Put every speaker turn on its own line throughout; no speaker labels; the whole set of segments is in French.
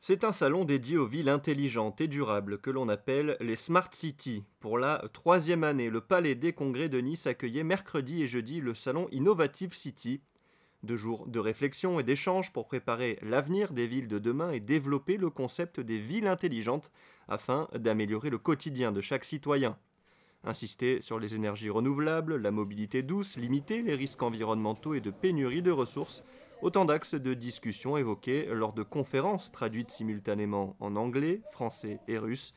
C'est un salon dédié aux villes intelligentes et durables que l'on appelle les Smart Cities. Pour la troisième année, le Palais des Congrès de Nice accueillait mercredi et jeudi le salon Innovative City. 2 jours de réflexion et d'échange pour préparer l'avenir des villes de demain et développer le concept des villes intelligentes afin d'améliorer le quotidien de chaque citoyen. Insister sur les énergies renouvelables, la mobilité douce, limiter les risques environnementaux et de pénurie de ressources, autant d'axes de discussion évoqués lors de conférences traduites simultanément en anglais, français et russe.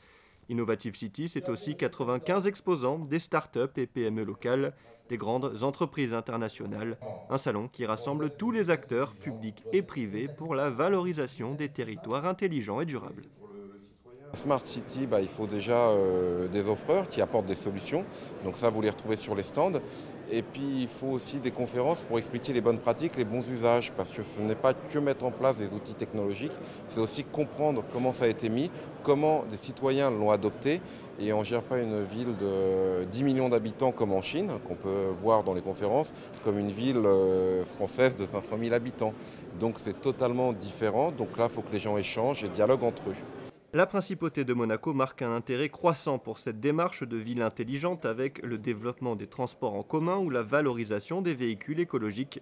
Innovative City, c'est aussi 95 exposants, des startups et PME locales, des grandes entreprises internationales. Un salon qui rassemble tous les acteurs, publics et privés, pour la valorisation des territoires intelligents et durables.
Smart City, il faut déjà des offreurs qui apportent des solutions. Donc ça, vous les retrouvez sur les stands. Et puis, il faut aussi des conférences pour expliquer les bonnes pratiques, les bons usages. Parce que ce n'est pas que mettre en place des outils technologiques, c'est aussi comprendre comment ça a été mis, comment des citoyens l'ont adopté. Et on ne gère pas une ville de 10 millions d'habitants comme en Chine, qu'on peut voir dans les conférences, comme une ville française de 500 000 habitants. Donc c'est totalement différent. Donc là, il faut que les gens échangent et dialoguent entre eux.
La principauté de Monaco marque un intérêt croissant pour cette démarche de ville intelligente avec le développement des transports en commun ou la valorisation des véhicules écologiques.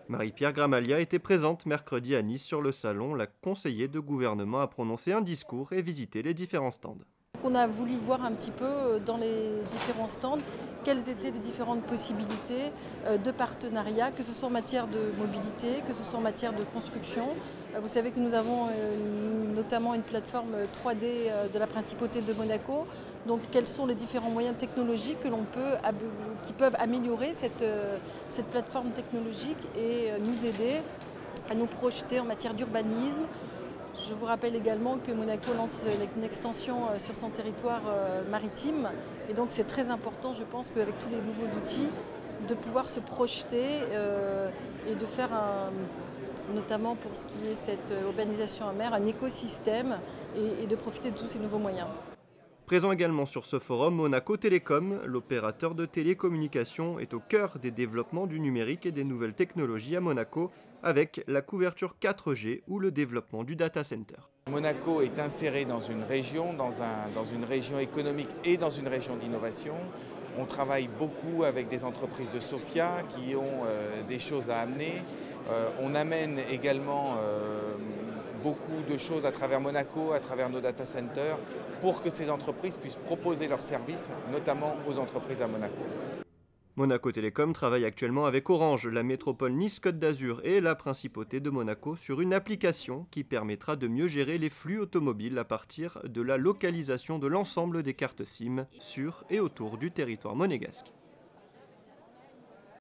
Marie-Pierre Gramalia était présente mercredi à Nice sur le salon. La conseillère de gouvernement a prononcé un discours et visité les différents stands.
On a voulu voir un petit peu dans les différents stands quelles étaient les différentes possibilités de partenariat, que ce soit en matière de mobilité, que ce soit en matière de construction. Vous savez que nous avons notamment une plateforme 3D de la Principauté de Monaco. Donc quels sont les différents moyens technologiques qui peuvent améliorer cette plateforme technologique et nous aider à nous projeter en matière d'urbanisme. Je vous rappelle également que Monaco lance une extension sur son territoire maritime et donc c'est très important, je pense, qu'avec tous les nouveaux outils, de pouvoir se projeter et de faire, notamment pour ce qui est cette urbanisation en mer, un écosystème et de profiter de tous ces nouveaux moyens.
Présent également sur ce forum, Monaco Télécom, l'opérateur de télécommunications, est au cœur des développements du numérique et des nouvelles technologies à Monaco, avec la couverture 4G ou le développement du data center.
Monaco est inséré dans une région, dans une région économique et dans une région d'innovation. On travaille beaucoup avec des entreprises de Sofia qui ont des choses à amener. On amène également beaucoup de choses à travers Monaco, à travers nos data centers, pour que ces entreprises puissent proposer leurs services, notamment aux entreprises à Monaco.
Monaco Télécom travaille actuellement avec Orange, la métropole Nice-Côte d'Azur et la Principauté de Monaco sur une application qui permettra de mieux gérer les flux automobiles à partir de la localisation de l'ensemble des cartes SIM sur et autour du territoire monégasque.